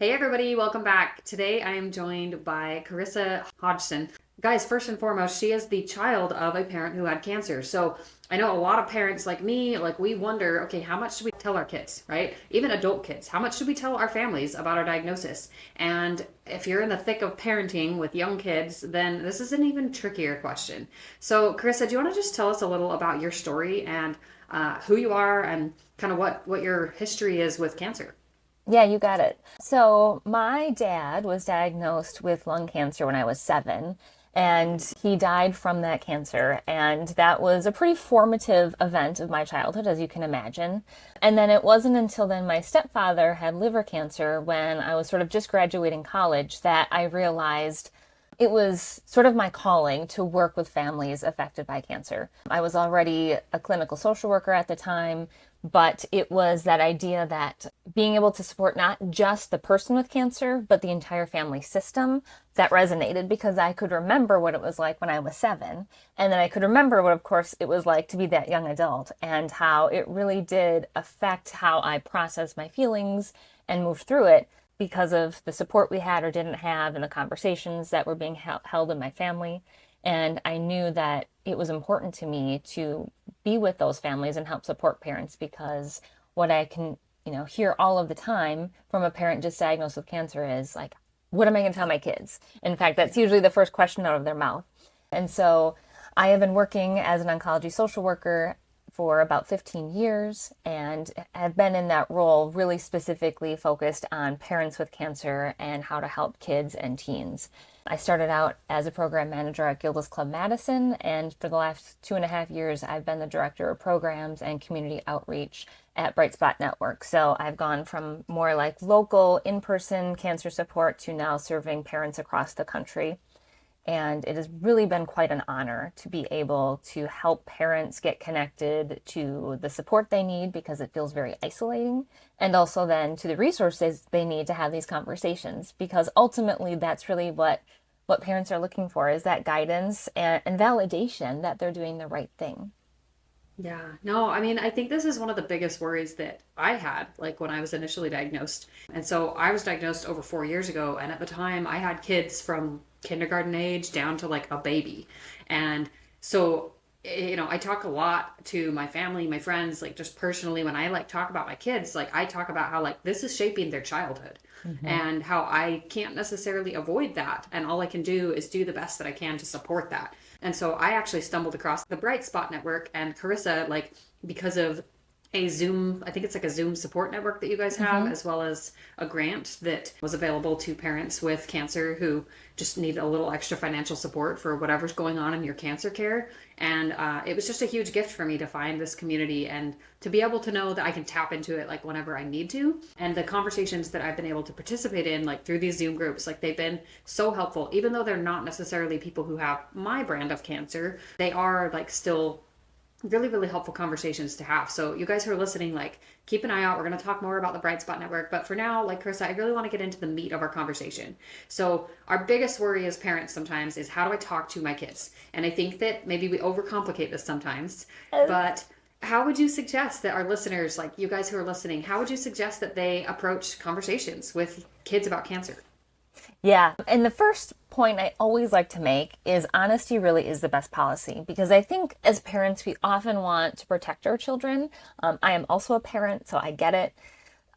Hey everybody, welcome back. Today I am joined by Carissa Hodgson. Guys, first and foremost, she is the child of a parent who had cancer. So I know a lot of parents like me, like we wonder, okay, how much should we tell our kids, right? Even adult kids, how much should we tell our families about our diagnosis? And if you're in the thick of parenting with young kids, then this is an even trickier question. So Carissa, do you want to just tell us a little about your story and who you are and kind of what your history is with cancer? Yeah, you got it. So, my dad was diagnosed with lung cancer when I was 7, and he died from that cancer. And that was a pretty formative event of my childhood, as you can imagine. And then it wasn't until then my stepfather had liver cancer when I was sort of just graduating college that I realized it was sort of my calling to work with families affected by cancer. I was already a clinical social worker at the time, but it was that idea that being able to support not just the person with cancer, but the entire family system that resonated because I could remember what it was like when I was 7. And then I could remember what, of course, it was like to be that young adult and how it really did affect how I processed my feelings and moved through it because of the support we had or didn't have and the conversations that were being held in my family. And I knew that it was important to me to be with those families and help support parents because what I can, hear all of the time from a parent just diagnosed with cancer is like, what am I going to tell my kids? In fact, that's usually the first question out of their mouth. And so I have been working as an oncology social worker for about 15 years and have been in that role really specifically focused on parents with cancer and how to help kids and teens. I started out as a program manager at Gilda's Club Madison, and for the last 2.5 years, I've been the director of programs and community outreach at Bright Spot Network. So I've gone from more like local in-person cancer support to now serving parents across the country. And it has really been quite an honor to be able to help parents get connected to the support they need because it feels very isolating, and also then to the resources they need to have these conversations because ultimately that's really what parents are looking for is that guidance and validation that they're doing the right thing. Yeah, no, I mean, I think this is one of the biggest worries that I had, like when I was initially diagnosed. And so I was diagnosed over 4 years ago, and at the time I had kids from kindergarten age down to like a baby. And so, I talk a lot to my family, my friends, like just personally when I like talk about my kids, like I talk about how like this is shaping their childhood Mm-hmm. and how I can't necessarily avoid that. And all I can do is do the best that I can to support that. And so I actually stumbled across the Bright Spot Network and Carissa, like because of a Zoom, I think it's like a Zoom support network that you guys have, Mm-hmm. as well as a grant that was available to parents with cancer who just need a little extra financial support for whatever's going on in your cancer care. And it was just a huge gift for me to find this community and to be able to know that I can tap into it like whenever I need to. And the conversations that I've been able to participate in, like through these Zoom groups, like they've been so helpful, even though they're not necessarily people who have my brand of cancer, they are like still really, really helpful conversations to have. So you guys who are listening, like keep an eye out. We're going to talk more about the Bright Spot Network. But for now, like Carissa, I really want to get into the meat of our conversation. So our biggest worry as parents sometimes is how do I talk to my kids? And I think that maybe we overcomplicate this sometimes, but how would you suggest that our listeners, like you guys who are listening, how would you suggest that they approach conversations with kids about cancer? Yeah. And the first point I always like to make is honesty really is the best policy because I think as parents, we often want to protect our children. I am also a parent, so I get it.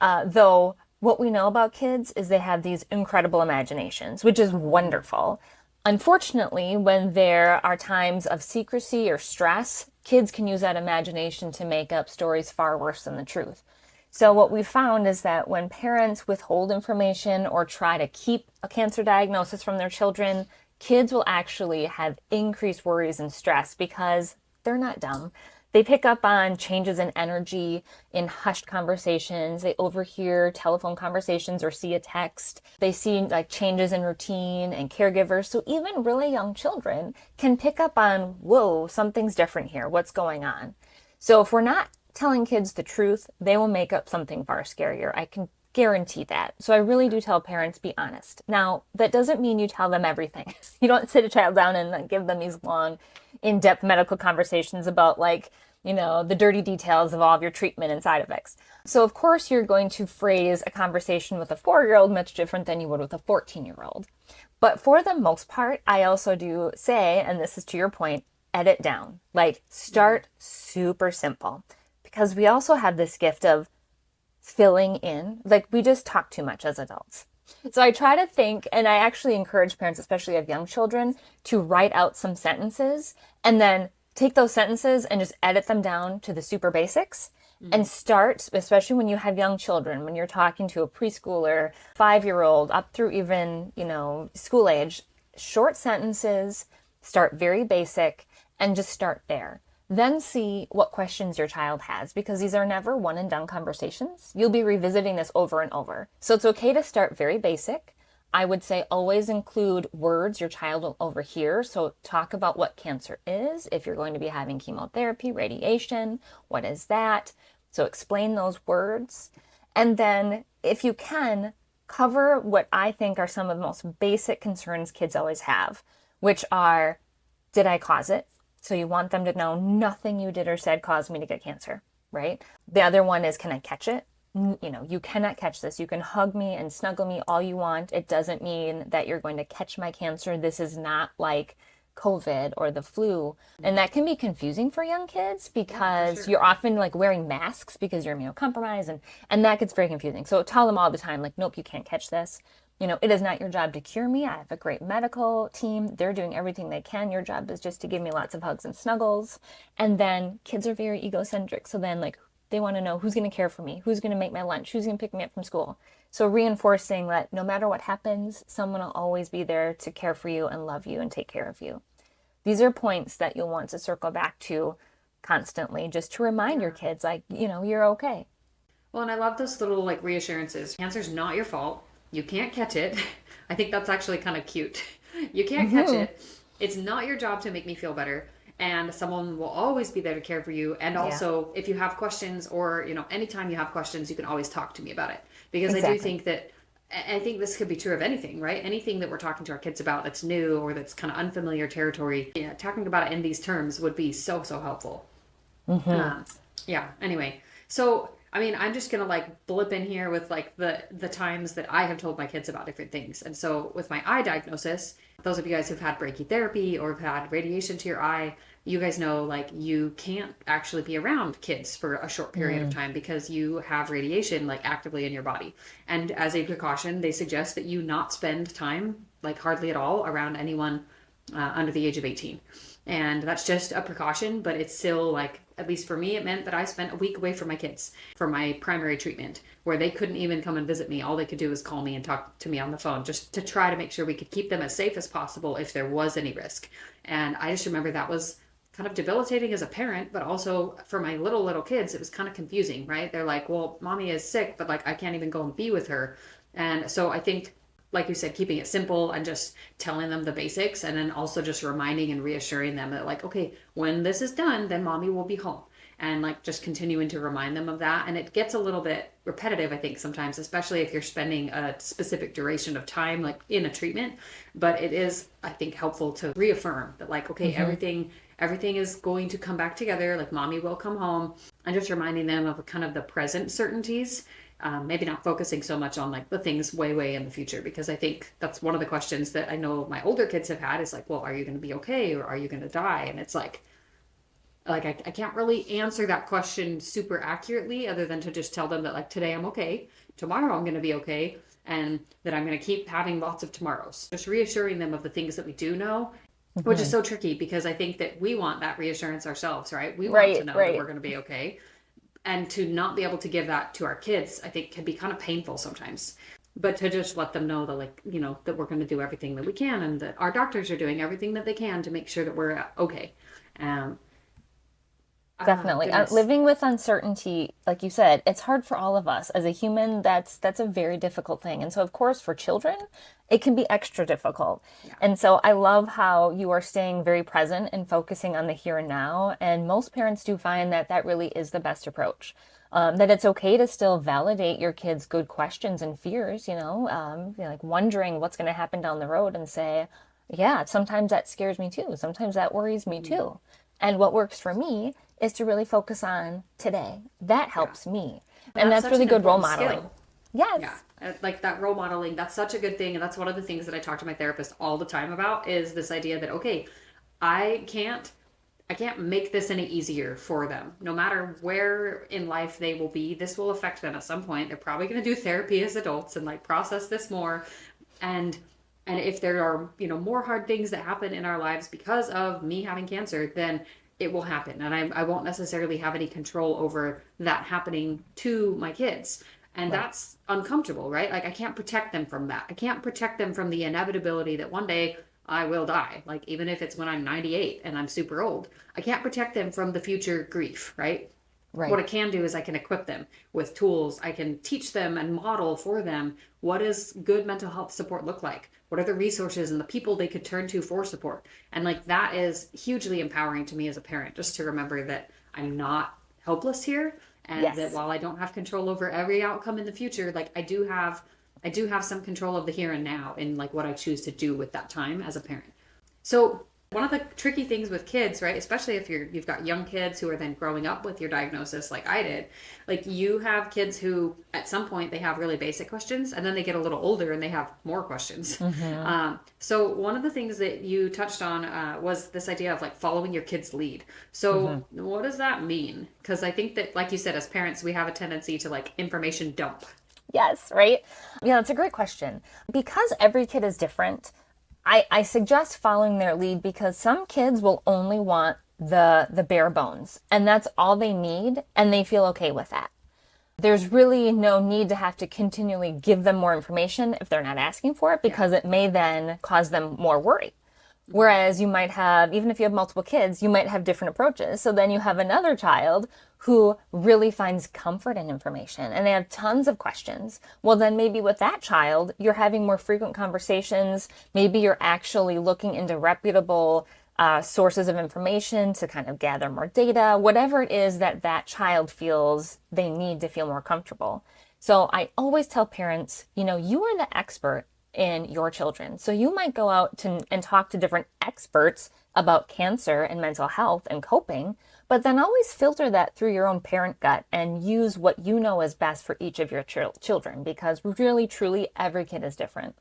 Though what we know about kids is they have these incredible imaginations, which is wonderful. Unfortunately, when there are times of secrecy or stress, kids can use that imagination to make up stories far worse than the truth. So what we found is that when parents withhold information or try to keep a cancer diagnosis from their children, kids will actually have increased worries and stress because they're not dumb. They pick up on changes in energy in hushed conversations. They overhear telephone conversations or see a text. They see like changes in routine and caregivers. So even really young children can pick up on, whoa, something's different here. What's going on? So if we're not telling kids the truth, they will make up something far scarier. I can guarantee that. So I really do tell parents, be honest. Now, that doesn't mean you tell them everything. You don't sit a child down and give them these long, in-depth medical conversations about like the dirty details of all of your treatment and side effects. So, of course, you're going to phrase a conversation with a 4-year-old much different than you would with a 14-year-old. But for the most part, I also do say, and this is to your point, edit down. Like, start super simple. Because we also have this gift of filling in. Like, we just talk too much as adults. So I try to think, and I actually encourage parents, especially of young children, to write out some sentences and then take those sentences and just edit them down to the super basics and start, especially when you have young children, when you're talking to a preschooler, 5-year-old, up through even, school age, short sentences, start very basic and just start there. Then see what questions your child has, because these are never one and done conversations. You'll be revisiting this over and over. So it's okay to start very basic. I would say always include words your child will overhear. So talk about what cancer is. If you're going to be having chemotherapy, radiation, what is that? So explain those words. And then if you can, cover what I think are some of the most basic concerns kids always have, which are, did I cause it? So you want them to know nothing you did or said caused me to get cancer, right? The other one is, can I catch it? You cannot catch this. You can hug me and snuggle me all you want. It doesn't mean that you're going to catch my cancer. This is not like COVID or the flu. And that can be confusing for young kids because you're often like wearing masks because you're immunocompromised, and that gets very confusing. So tell them all the time, like, nope, you can't catch this. It is not your job to cure me. I have a great medical team. They're doing everything they can. Your job is just to give me lots of hugs and snuggles. And then kids are very egocentric. So then, like, they want to know who's going to care for me, who's going to make my lunch, who's going to pick me up from school. So reinforcing that no matter what happens, someone will always be there to care for you and love you and take care of you. These are points that you'll want to circle back to constantly, just to remind your kids, like, you're okay. Well, and I love those little like reassurances. Cancer's not your fault. You can't catch it. I think that's actually kind of cute. You can't catch it. It's not your job to make me feel better. And someone will always be there to care for you. And also, if you have questions or, anytime you have questions, you can always talk to me about it. Because I do think that, I think this could be true of anything, right? Anything that we're talking to our kids about that's new or that's kind of unfamiliar territory, talking about it in these terms would be so, so helpful. Anyway. So, I'm just going to like blip in here with like the times that I have told my kids about different things. And so with my eye diagnosis, those of you guys who've had brachytherapy or have had radiation to your eye, you guys know, like, you can't actually be around kids for a short period of time because you have radiation like actively in your body. And as a precaution, they suggest that you not spend time, like hardly at all, around anyone under the age of 18. And that's just a precaution, but it's still like, at least for me, it meant that I spent a week away from my kids for my primary treatment, where they couldn't even come and visit me. All they could do was call me and talk to me on the phone, just to try to make sure we could keep them as safe as possible if there was any risk. And I just remember that was kind of debilitating as a parent, but also for my little kids, it was kind of confusing, right? They're like, well, mommy is sick, but like, I can't even go and be with her. And so I think, like you said, keeping it simple and just telling them the basics, and then also just reminding and reassuring them that, like, okay, when this is done, then mommy will be home. And like just continuing to remind them of that. And it gets a little bit repetitive, I think, sometimes, especially if you're spending a specific duration of time like in a treatment. But it is, I think, helpful to reaffirm that, like, okay, everything is going to come back together, like mommy will come home, and just reminding them of kind of the present certainties. Maybe not focusing so much on like the things way in the future, because I think that's one of the questions that I know my older kids have had is like, well, are you going to be okay, or are you going to die? And it's like I can't really answer that question super accurately, other than to just tell them that, like, today I'm okay, tomorrow I'm going to be okay, and that I'm going to keep having lots of tomorrows. Just reassuring them of the things that we do know, which is so tricky, because I think that we want that reassurance ourselves, right? We want to know that we're going to be okay. And to not be able to give that to our kids, I think, can be kind of painful sometimes. But to just let them know that, like, that we're going to do everything that we can, and that our doctors are doing everything that they can to make sure that we're okay. Definitely. Living with uncertainty, like you said, it's hard for all of us. As a human, that's a very difficult thing. And so, of course, for children, it can be extra difficult. Yeah. And so I love how you are staying very present and focusing on the here and now. And most parents do find that that really is the best approach. That it's okay to still validate your kids' good questions and fears, like wondering what's going to happen down the road, and say, yeah, sometimes that scares me too. Sometimes that worries me too. And what works for me is to really focus on today. That Yeah. helps me. And And that's that's such really an good role important modeling. skill. Yes. Yeah. Like that role modeling, that's such a good thing. And that's one of the things that I talk to my therapist all the time about is this idea that, okay, I can't I can't make this any easier for them. No matter where in life they will be, this will affect them at some point. They're probably going to do therapy as adults and like process this more. And and if there are, more hard things that happen in our lives because of me having cancer, then it will happen. And I won't necessarily have any control over that happening to my kids. And Right. that's uncomfortable, right? Like I can't protect them from that. I can't protect them from the inevitability that one day I will die. Like even if it's when I'm 98 and I'm super old, I can't protect them from the future grief, right? What Right. I can do is I can equip them with tools. I can teach them and model for them what does good mental health support look like? What are the resources and the people they could turn to for support? And like that is hugely empowering to me as a parent, just to remember that I'm not helpless here and that Yes. while I don't have control over every outcome in the future, like I do have some control of the here and now in like what I choose to do with that time as a parent. So one of the tricky things with kids, right, especially if you've got young kids who are then growing up with your diagnosis like I did, like you have kids who at some point they have really basic questions and then they get a little older and they have more questions. Mm-hmm. So one of the things that you touched on was this idea of like following your kid's lead. So Mm-hmm. what does that mean? Because I think that, like you said, as parents, we have a tendency to like information dump. Yes, right? Yeah, that's a great question. Because every kid is different, I suggest following their lead because some kids will only want the bare bones and that's all they need and they feel okay with that. There's really no need to have to continually give them more information if they're not asking for it Yeah. because it may then cause them more worry. Whereas you might have, even if you have multiple kids, you might have different approaches. So then you have another child who really finds comfort in information and they have tons of questions. Well, then maybe with that child, you're having more frequent conversations. Maybe you're actually looking into reputable sources of information to kind of gather more data, whatever it is that that child feels they need to feel more comfortable. So I always tell parents, you are the expert in your children. So you might go out and talk to different experts about cancer and mental health and coping, but then always filter that through your own parent gut and use what you know is best for each of your children because really, truly, every kid is different.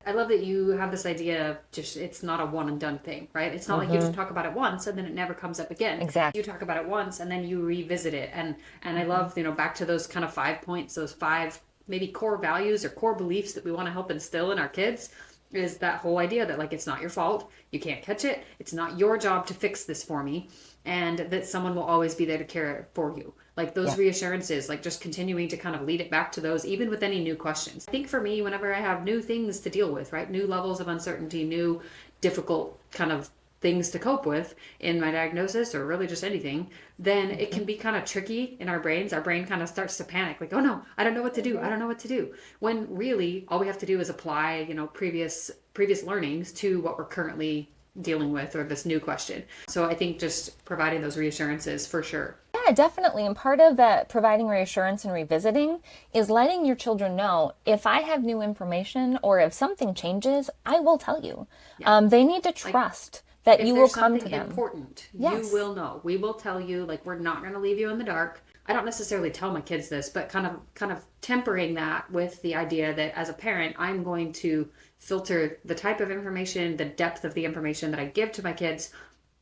I love that you have this idea of just it's not a one and done thing, right? It's not like you just Mm-hmm. talk about it once and then it never comes up again. Exactly. You talk about it once and then you revisit it. And I Mm-hmm. love, back to those kind of 5 points, those five maybe core values or core beliefs that we want to help instill in our kids is that whole idea that like it's not your fault, you can't catch it, it's not your job to fix this for me, and that someone will always be there to care for you. Like those Yeah. reassurances, like just continuing to kind of lead it back to those, even with any new questions. I think for me, whenever I have new things to deal with, right, new levels of uncertainty, new difficult kind of things to cope with in my diagnosis or really just anything, then it can be kind of tricky in our brains. Our brain kind of starts to panic, like, oh no, I don't know what to do. I don't know what to do. When really all we have to do is apply, previous learnings to what we're currently dealing with or this new question. So I think just providing those reassurances for sure. Yeah, definitely. And part of that providing reassurance and revisiting is letting your children know if I have new information or if something changes, I will tell you. Yeah. They need to Like trust that if you will there's come something to them. important, you Yes. will know. We will tell you, like we're not going to leave you in the dark. I don't necessarily tell my kids this, but kind of tempering that with the idea that as a parent, I'm going to filter the type of information, the depth of the information that I give to my kids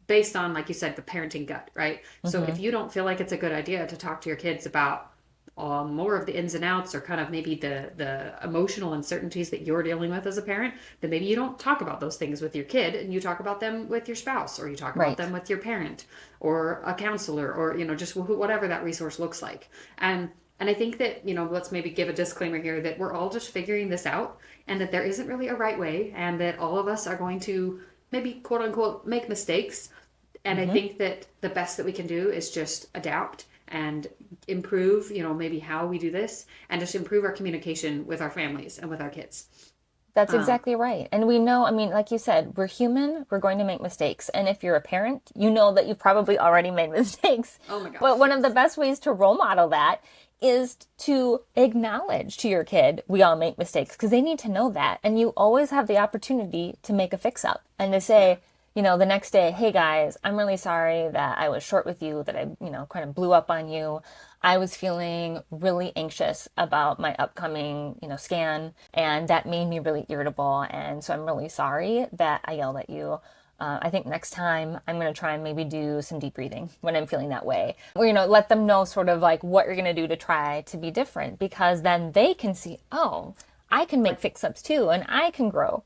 based on, like you said, the parenting gut, right? So Mm-hmm. if you don't feel like it's a good idea to talk to your kids about more of the ins and outs or kind of maybe the emotional uncertainties that you're dealing with as a parent, then maybe you don't talk about those things with your kid and you talk about them with your spouse or you talk about Right. them with your parent or a counselor or just whatever that resource looks like. And I think that, let's maybe give a disclaimer here that we're all just figuring this out and that there isn't really a right way and that all of us are going to maybe quote unquote make mistakes. And I Mm-hmm. think that the best that we can do is just adapt and improve, maybe how we do this and just improve our communication with our families and with our kids. That's Um, exactly right. And we know, I mean, like you said, we're human, we're going to make mistakes. And if you're a parent, you know that you've probably already made mistakes. oh my gosh, But one of the yes. best ways to role model that is to acknowledge to your kid, we all make mistakes because they need to know that. And you always have the opportunity to make a fix up and to Yeah. say, the next day, hey guys, I'm really sorry that I was short with you, that I, kind of blew up on you. I was feeling really anxious about my upcoming, scan, and that made me really irritable. And so I'm really sorry that I yelled at you. I think next time I'm going to try and maybe do some deep breathing when I'm feeling that way. Or, let them know sort of like what you're going to do to try to be different, because then they can see, oh, I can make Like, fix-ups too, and I can grow.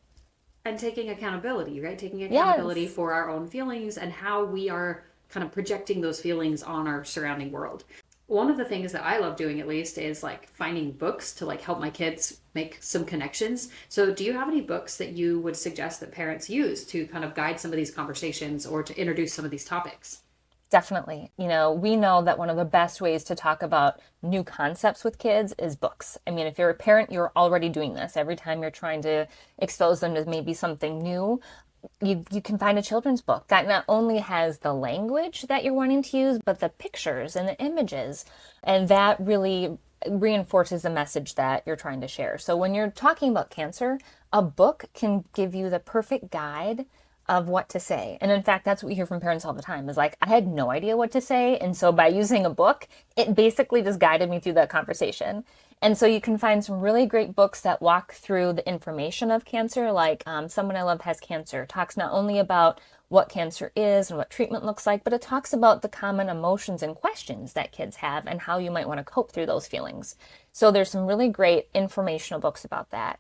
and taking accountability, right? Taking accountability Yes, for our own feelings and how we are kind of projecting those feelings on our surrounding world. One of the things that I love doing, at least, is like finding books to like help my kids make some connections. So do you have any books that you would suggest that parents use to kind of guide some of these conversations or to introduce some of these topics? definitely. We know that one of the best ways to talk about new concepts with kids is books. I mean, if you're a parent, you're already doing this. Every time you're trying to expose them to maybe something new, you can find a children's book that not only has the language that you're wanting to use, but the pictures and the images. And that really reinforces the message that you're trying to share. So when you're talking about cancer, a book can give you the perfect guide of what to say. And in fact, that's what we hear from parents all the time is like, I had no idea what to say. And so by using a book, it basically just guided me through that conversation. And so you can find some really great books that walk through the information of cancer, like Someone I Love Has Cancer, talks not only about what cancer is and what treatment looks like, but it talks about the common emotions and questions that kids have and how you might want to cope through those feelings. So there's some really great informational books about that.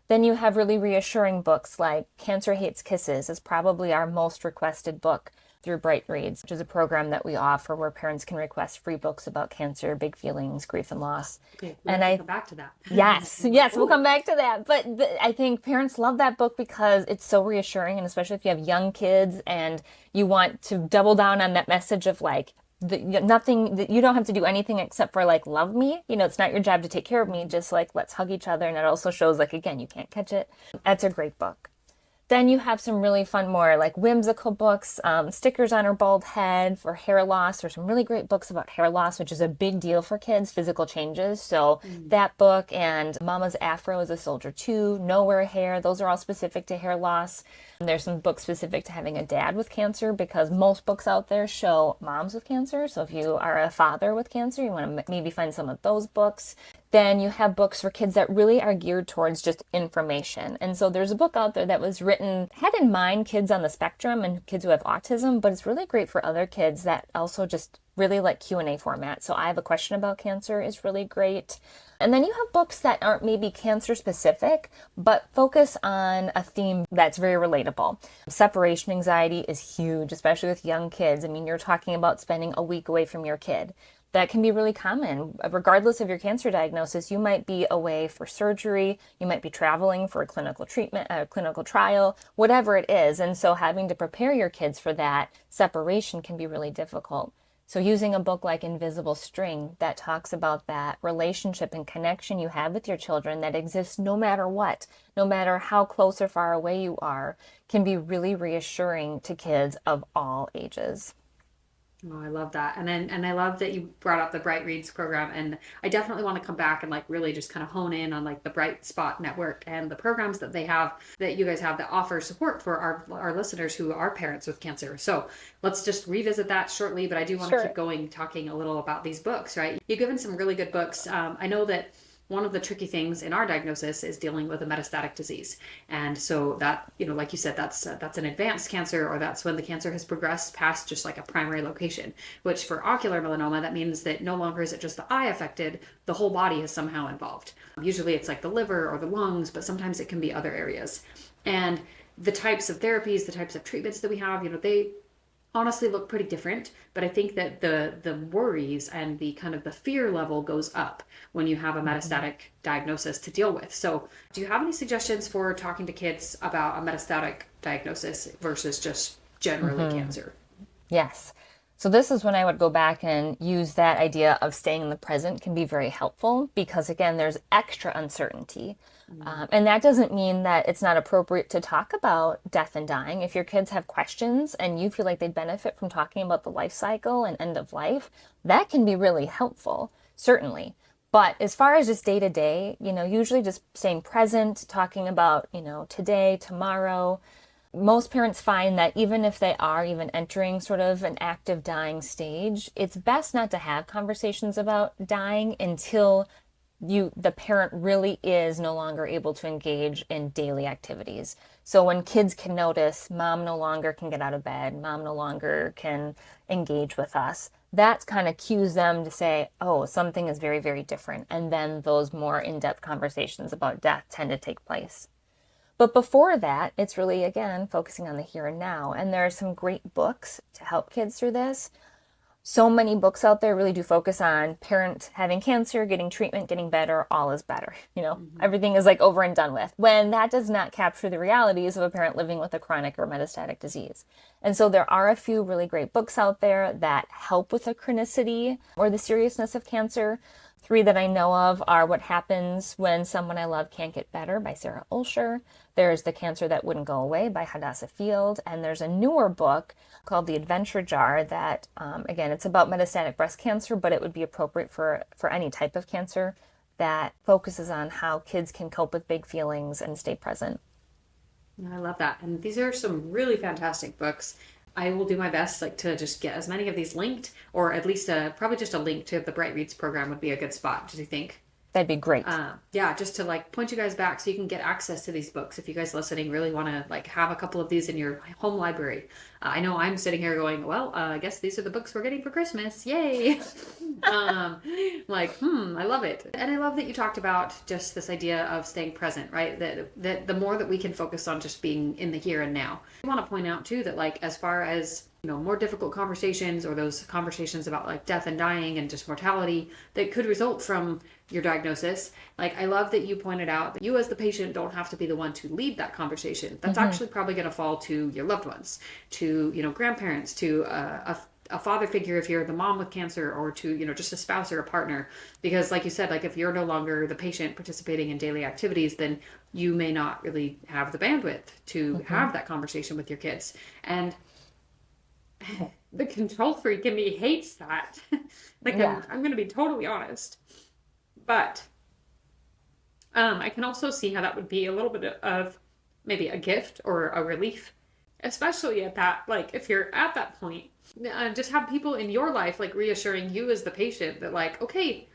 Then you have really reassuring books like Cancer Hates Kisses is probably our most requested book through Bright Reads, which is a program that we offer where parents can request free books about cancer, big feelings, grief, and loss. Okay, we And have to I come back to that. Yes, yes, we'll come back to that. But I think parents love that book because it's so reassuring, and especially if you have young kids and you want to double down on that message of like, nothing, that you don't have to do anything except for like love me. It's not your job to take care of me. Just like let's hug each other, and it also shows like again you can't catch it. That's a great book. Then you have some really fun, more like whimsical books, Stickers on Her Bald Head for hair loss. There's some really great books about hair loss, which is a big deal for kids, physical changes. So that book and Mama's Afro is a Soldier too, Nowhere Hair, those are all specific to hair loss. And there's some books specific to having a dad with cancer because most books out there show moms with cancer. So if you are a father with cancer, you want to maybe find some of those books. Then you have books for kids that really are geared towards just information. And so there's a book out there that was written, had in mind kids on the spectrum and kids who have autism, but it's really great for other kids that also just really like Q&A format. So I have a question about cancer is really great. And then you have books that aren't maybe cancer specific, but focus on a theme that's very relatable. Separation anxiety is huge, especially with young kids. I mean, you're talking about spending a week away from your kid. That can be really common. Regardless of your cancer diagnosis, you might be away for surgery, you might be traveling for a clinical treatment, a clinical trial, whatever it is. And so having to prepare your kids for that separation can be really difficult. So using a book like Invisible String that talks about that relationship and connection you have with your children that exists no matter what, no matter how close or far away you are, can be really reassuring to kids of all ages. Oh, I love that. And I love that you brought up the Bright Reads program. And I definitely want to come back and like really just kind of hone in on like the Bright Spot Network and the programs that they have, that you guys have, that offer support for our listeners who are parents with cancer. So let's just revisit that shortly. But I do want to keep going, talking a little about these books, right? You've given some really good books. I know that one of the tricky things in our diagnosis is dealing with a metastatic disease. And so that, like you said, that's an advanced cancer, or that's when the cancer has progressed past just like a primary location, which for ocular melanoma, that means that no longer is it just the eye affected, the whole body is somehow involved. Usually it's like the liver or the lungs, but sometimes it can be other areas. And the types of therapies, the types of treatments that we have, they honestly look pretty different, but I think that the worries and the kind of the fear level goes up when you have a metastatic diagnosis to deal with. So do you have any suggestions for talking to kids about a metastatic diagnosis versus just generally cancer? Yes. So this is when I would go back and use that idea of staying in the present can be very helpful because again, there's extra uncertainty. And that doesn't mean that it's not appropriate to talk about death and dying. If your kids have questions and you feel like they'd benefit from talking about the life cycle and end of life, that can be really helpful, certainly. But as far as just day to day, usually just staying present, talking about, today, tomorrow, Most parents find that even if they are even entering sort of an active dying stage, it's best not to have conversations about dying until the parent really is no longer able to engage in daily activities. So when kids can notice mom no longer can get out of bed, mom no longer can engage with us, that kind of cues them to say, oh, something is very, very different. And then those more in-depth conversations about death tend to take place. But before that, it's really, again, focusing on the here and now. And there are some great books to help kids through this. So many books out there really do focus on parent having cancer, getting treatment, getting better, all is better. Everything is like over and done with, when that does not capture the realities of a parent living with a chronic or metastatic disease. And so there are a few really great books out there that help with the chronicity or the seriousness of cancer. 3 that I know of are What Happens When Someone I Love Can't Get Better by Sarah Olsher. There's The Cancer That Wouldn't Go Away by Hadassah Field. And there's a newer book called The Adventure Jar that, again, it's about metastatic breast cancer, but it would be appropriate for any type of cancer, that focuses on how kids can cope with big feelings and stay present. I love that. And these are some really fantastic books. I will do my best to just get as many of these linked, or at least probably just a link to the Bright Reads program would be a good spot. Do you think? That'd be great. Yeah, just to point you guys back so you can get access to these books if you guys listening really want to have a couple of these in your home library. I know I'm sitting here going, well, I guess these are the books we're getting for Christmas. Yay! I love it. And I love that you talked about just this idea of staying present, right? That the more that we can focus on just being in the here and now. I want to point out too that as far as more difficult conversations, or those conversations about death and dying and just mortality that could result from your diagnosis. I love that you pointed out that you as the patient don't have to be the one to lead that conversation. That's actually probably going to fall to your loved ones, to, grandparents, to a father figure if you're the mom with cancer, or to, just a spouse or a partner. Because like you said, if you're no longer the patient participating in daily activities, then you may not really have the bandwidth to have that conversation with your kids. And the control freak in me hates that. I'm going to be totally honest. But I can also see how that would be a little bit of maybe a gift or a relief, especially at that, if you're at that point, just have people in your life, reassuring you as the patient that okay,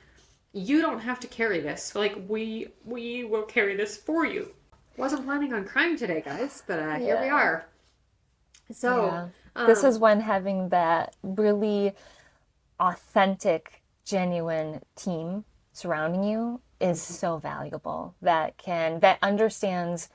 you don't have to carry this. We will carry this for you. Wasn't planning on crying today, guys, but here we are. So this is when having that really authentic, genuine team surrounding you is so valuable, that understands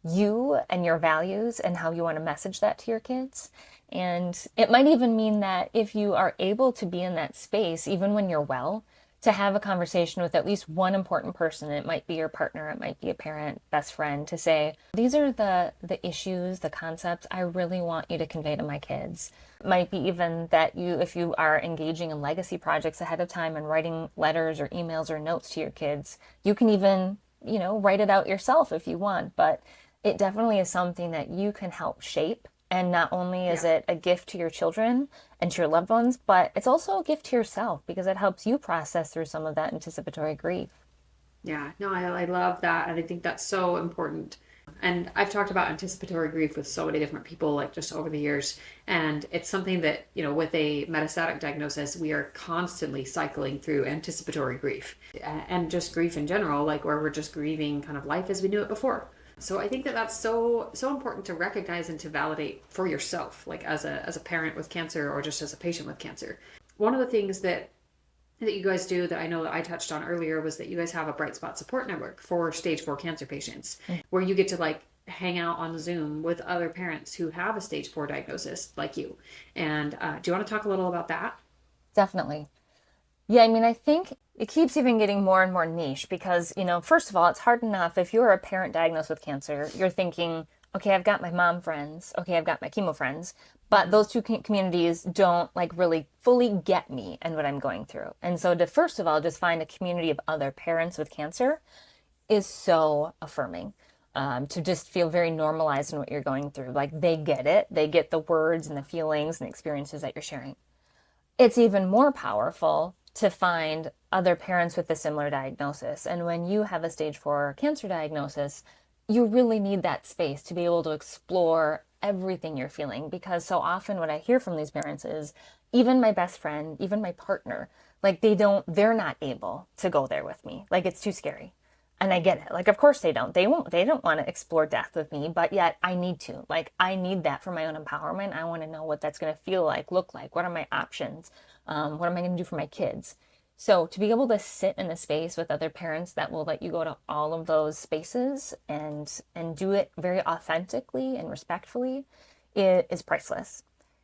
you and your values and how you want to message that to your kids. And it might even mean that if you are able to be in that space, even when you're well, to have a conversation with at least one important person. It might be your partner, it might be a parent, best friend, to say, these are the issues, the concepts I really want you to convey to my kids. It might be even that if you are engaging in legacy projects ahead of time and writing letters or emails or notes to your kids, you can even, write it out yourself if you want. But it definitely is something that you can help shape. And not only is it a gift to your children and to your loved ones, but it's also a gift to yourself, because it helps you process through some of that anticipatory grief. Yeah, no, I love that. And I think that's so important. And I've talked about anticipatory grief with so many different people, just over the years. And it's something that, with a metastatic diagnosis, we are constantly cycling through anticipatory grief, and just grief in general, where we're just grieving kind of life as we knew it before. So I think that that's so important to recognize and to validate for yourself, as a parent with cancer, or just as a patient with cancer. One of the things that you guys do that I know that I touched on earlier was that you guys have a Bright Spot support network for stage 4 cancer patients, where you get to hang out on Zoom with other parents who have a stage 4 diagnosis like you. And do you want to talk a little about that? Definitely. Yeah, I think it keeps even getting more and more niche, because, first of all, it's hard enough if you're a parent diagnosed with cancer, you're thinking, okay, I've got my mom friends, okay, I've got my chemo friends, but those two communities don't really fully get me and what I'm going through. And so to, first of all, just find a community of other parents with cancer is so affirming. To just feel very normalized in what you're going through. They get it. They get the words and the feelings and experiences that you're sharing. It's even more powerful to find other parents with a similar diagnosis. And when you have a stage 4 cancer diagnosis, you really need that space to be able to explore everything you're feeling, because so often what I hear from these parents is even my best friend, even my partner, like they're not able to go there with me. Like it's too scary. And I get it. Like, of course they don't. They don't want to explore death with me, but yet I need to. Like, I need that for my own empowerment. I want to know what that's going to feel like, look like. What are my options? What am I going to do for my kids? So to be able to sit in a space with other parents that will let you go to all of those spaces and do it very authentically and respectfully is priceless.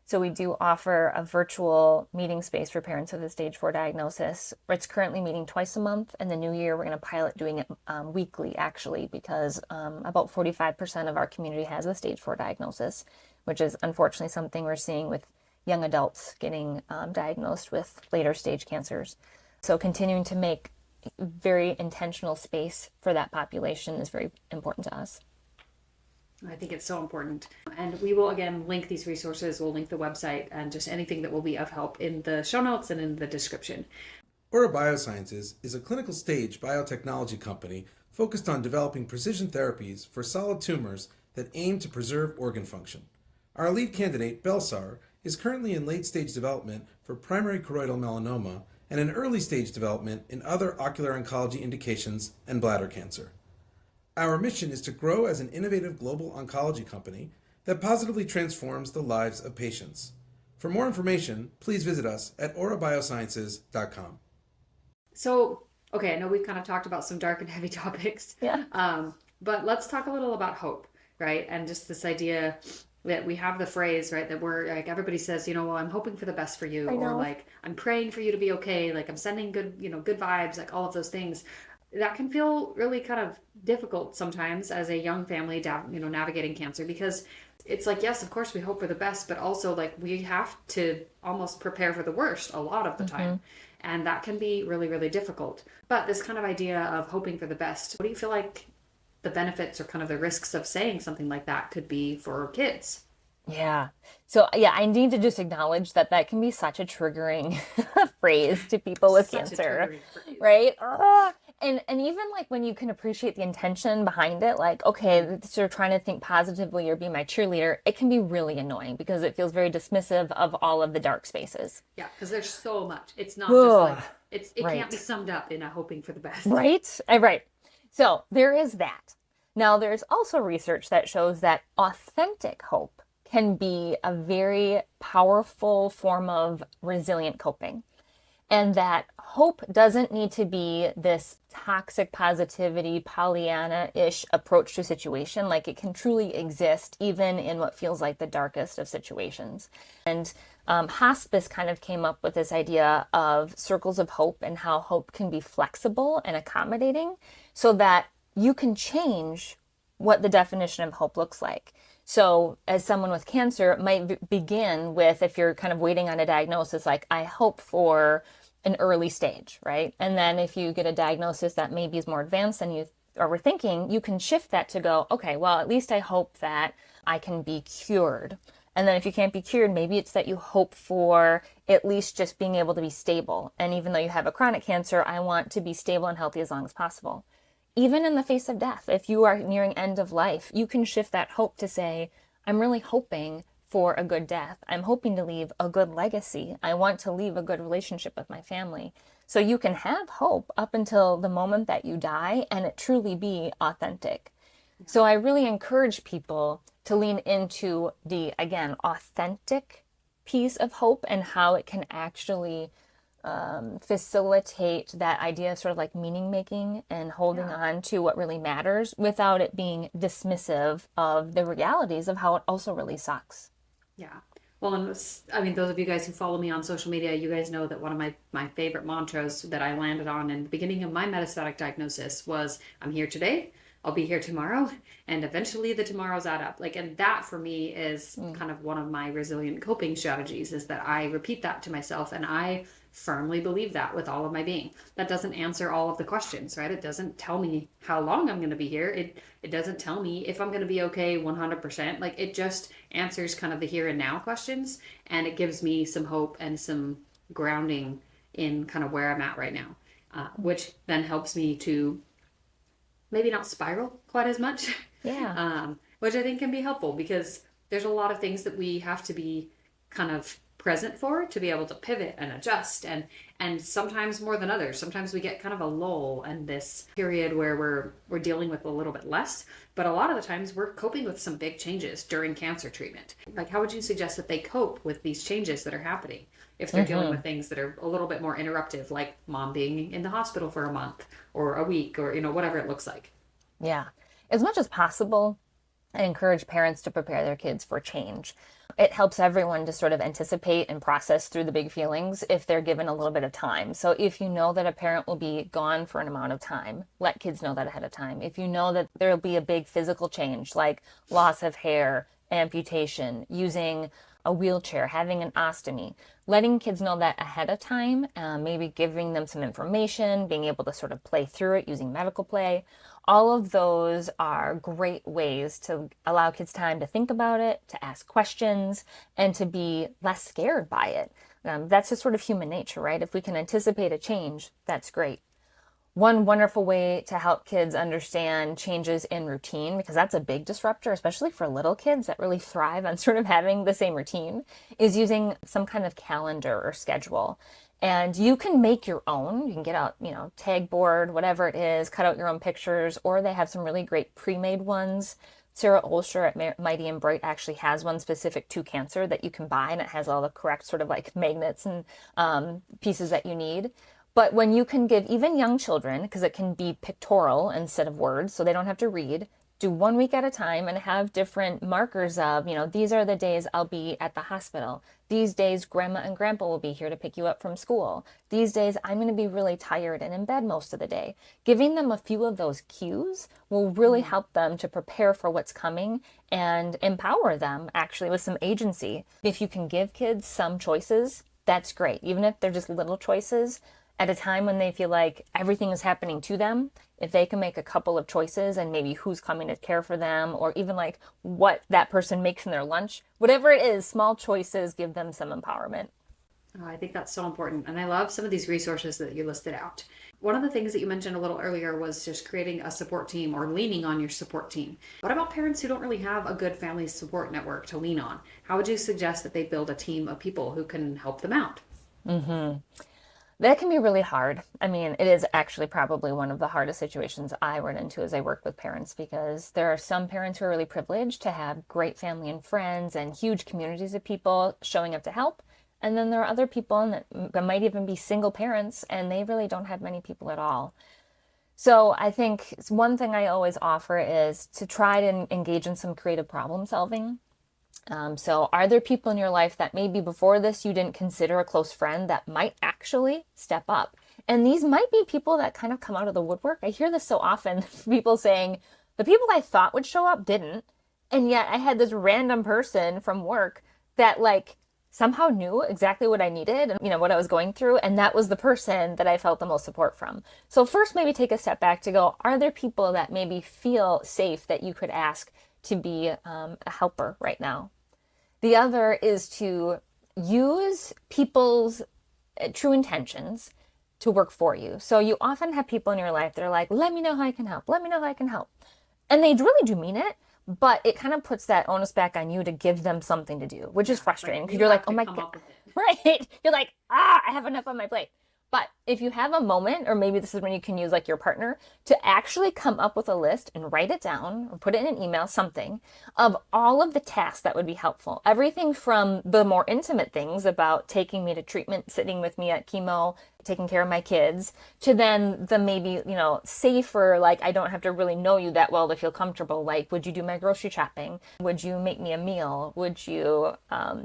So we do offer a virtual meeting space for parents with a stage 4 diagnosis. It's currently meeting twice a month. In the new year, we're going to pilot doing it weekly, actually, because about 45% of our community has a stage 4 diagnosis, which is unfortunately something we're seeing with young adults getting diagnosed with later stage cancers. So continuing to make very intentional space for that population is very important to us. I think it's so important. And we will again link these resources. We'll link the website and just anything that will be of help in the show notes and in the description. Aura Biosciences is a clinical stage biotechnology company focused on developing precision therapies for solid tumors that aim to preserve organ function. Our lead candidate, Belsar, is currently in late stage development for primary choroidal melanoma and in early stage development in other ocular oncology indications and bladder cancer. Our mission is to grow as an innovative global oncology company that positively transforms the lives of patients. For more information, please visit us at aurabiosciences.com. So, okay, I know we've kind of talked about some dark and heavy topics, Yeah. but let's talk a little about hope, right? And just this idea that we have the phrase, right, that we're like, everybody says, well, I'm hoping for the best for you, or like, I'm praying for you to be okay, like, I'm sending good, good vibes, like all of those things. That can feel really kind of difficult sometimes as a young family, navigating cancer, because it's like, yes, of course we hope for the best, but also like we have to almost prepare for the worst a lot of the time. And that can be really, really difficult. But this kind of idea of hoping for the best, what do you feel like the benefits or kind of the risks of saying something like that could be for kids? Yeah. So, yeah, I need to just acknowledge that that can be such a triggering phrase to people with Such a cancer, triggering phrase. right? And even like when you can appreciate the intention behind it, like, okay, you're trying to think positively or be my cheerleader, it can be really annoying because it feels very dismissive of all of the dark spaces. Yeah, because there's so much. It's not just like it can't be Right. summed up in a hoping for the best. Right? Right. So there is that. Now, there's also research that shows that authentic hope can be a very powerful form of resilient coping. And that hope doesn't need to be this toxic positivity, Pollyanna-ish approach to a situation. Like it can truly exist even in what feels like the darkest of situations. And hospice kind of came up with this idea of circles of hope and how hope can be flexible and accommodating so that you can change what the definition of hope looks like. So as someone with cancer, it might begin with, if you're kind of waiting on a diagnosis, like I hope for an early stage, right? And then if you get a diagnosis that maybe is more advanced than you were thinking, you can shift that to go, okay, well, at least I hope that I can be cured. And then if you can't be cured, maybe it's that you hope for at least just being able to be stable. And even though you have a chronic cancer, I want to be stable and healthy as long as possible. Even in the face of death, if you are nearing end of life, you can shift that hope to say, I'm really hoping for a good death. I'm hoping to leave a good legacy. I want to leave a good relationship with my family. So you can have hope up until the moment that you die and it truly be authentic. So I really encourage people to lean into the, again, authentic piece of hope and how it can actually facilitate that idea of sort of like meaning making and holding on to what really matters without it being dismissive of the realities of how it also really sucks. Yeah. Well, and I mean, those of you guys who follow me on social media, you guys know that one of my favorite mantras that I landed on in the beginning of my metastatic diagnosis was, I'm here today, I'll be here tomorrow, and eventually the tomorrows add up. Like, and that for me is kind of one of my resilient coping strategies, is that I repeat that to myself, and I firmly believe that with all of my being. That doesn't answer all of the questions, right? It doesn't tell me how long I'm going to be here. It doesn't tell me if I'm going to be okay 100%. Like it just answers kind of the here and now questions, and it gives me some hope and some grounding in kind of where I'm at right now, which then helps me to maybe not spiral quite as much, Yeah. Which I think can be helpful because there's a lot of things that we have to be kind of present for to be able to pivot and adjust, and sometimes more than others. Sometimes we get kind of a lull and this period where we're dealing with a little bit less, but a lot of the times we're coping with some big changes during cancer treatment. Like, how would you suggest that they cope with these changes that are happening if they're dealing with things that are a little bit more interruptive, like mom being in the hospital for a month or a week, or whatever it looks like? Yeah. As much as possible, I encourage parents to prepare their kids for change. It helps everyone to sort of anticipate and process through the big feelings if they're given a little bit of time. So if you know that a parent will be gone for an amount of time, let kids know that ahead of time. If you know that there'll be a big physical change like loss of hair, amputation, using a wheelchair, having an ostomy, letting kids know that ahead of time, maybe giving them some information, being able to sort of play through it using medical play. All of those are great ways to allow kids time to think about it, to ask questions, and to be less scared by it. That's just sort of human nature, right? If we can anticipate a change, that's great. One wonderful way to help kids understand changes in routine, because that's a big disruptor, especially for little kids that really thrive on sort of having the same routine, is using some kind of calendar or schedule. And you can make your own. You can get out, tag board, whatever it is, cut out your own pictures, or they have some really great pre-made ones. Sarah Olsher at Mighty and Bright actually has one specific to cancer that you can buy, and it has all the correct sort of like magnets and pieces that you need. But when you can give even young children, because it can be pictorial instead of words, so they don't have to read, do 1 week at a time and have different markers of, these are the days I'll be at the hospital. These days, grandma and grandpa will be here to pick you up from school. These days, I'm going to be really tired and in bed most of the day. Giving them a few of those cues will really help them to prepare for what's coming and empower them actually with some agency. If you can give kids some choices, that's great. Even if they're just little choices, at a time when they feel like everything is happening to them, if they can make a couple of choices and maybe who's coming to care for them, or even like what that person makes in their lunch, whatever it is, small choices give them some empowerment. Oh, I think that's so important. And I love some of these resources that you listed out. One of the things that you mentioned a little earlier was just creating a support team or leaning on your support team. What about parents who don't really have a good family support network to lean on? How would you suggest that they build a team of people who can help them out? That can be really hard. I mean, it is actually probably one of the hardest situations I run into as I work with parents, because there are some parents who are really privileged to have great family and friends and huge communities of people showing up to help. And then there are other people that might even be single parents and they really don't have many people at all. So I think one thing I always offer is to try to engage in some creative problem solving. So are there people in your life that maybe before this you didn't consider a close friend that might actually step up? And these might be people that kind of come out of the woodwork. I hear this so often, people saying, the people I thought would show up didn't. And yet I had this random person from work that like somehow knew exactly what I needed and what I was going through. And that was the person that I felt the most support from. So first, maybe take a step back to go, are there people that maybe feel safe that you could ask to be a helper right now? The other is to use people's true intentions to work for you. So you often have people in your life that are like, let me know how I can help. Let me know how I can help. And they really do mean it, but it kind of puts that onus back on you to give them something to do, which is frustrating because you're like, oh my God, right? You're like, I have enough on my plate. But if you have a moment, or maybe this is when you can use like your partner to actually come up with a list and write it down or put it in an email, something of all of the tasks that would be helpful. Everything from the more intimate things about taking me to treatment, sitting with me at chemo, taking care of my kids, to then the maybe, safer, like I don't have to really know you that well to feel comfortable. Like, would you do my grocery shopping? Would you make me a meal? Would you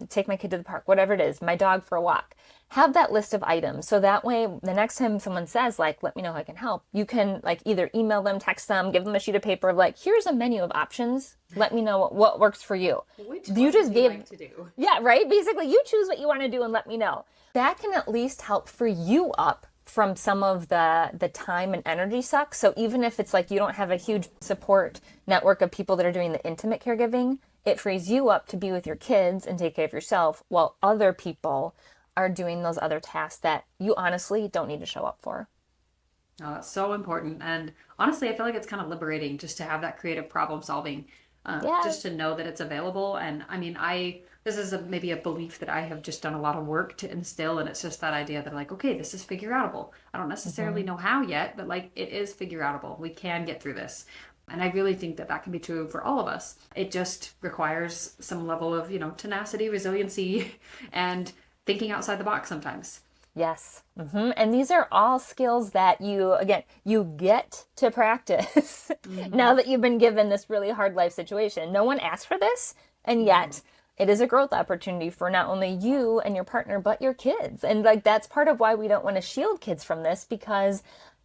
take my kid to the park? Whatever it is, my dog for a walk. Have that list of items. So that way, the next time someone says, like, let me know how I can help, you can like either email them, text them, give them a sheet of paper of like, here's a menu of options. Let me know what works for you. Which you just gave, like to do? Yeah, right? Basically, you choose what you want to do and let me know. That can at least help free you up from some of the time and energy suck. So even if it's like you don't have a huge support network of people that are doing the intimate caregiving, it frees you up to be with your kids and take care of yourself while other people are doing those other tasks that you honestly don't need to show up for. Oh, that's so important. And honestly, I feel like it's kind of liberating just to have that creative problem solving, Yeah. just to know that it's available. And I mean, this is maybe a belief that I have just done a lot of work to instill. And it's just that idea that, like, okay, this is figure outable. I don't necessarily Hmm. know how yet, but like, it is figure outable. We can get through this. And I really think that that can be true for all of us. It just requires some level of, tenacity, resiliency, and thinking outside the box sometimes. Yes. And these are all skills that you get to practice Hmm. now that you've been given this really hard life situation. No one asked for this, and Hmm. yet it is a growth opportunity for not only you and your partner, but your kids. And like that's part of why we don't want to shield kids from this because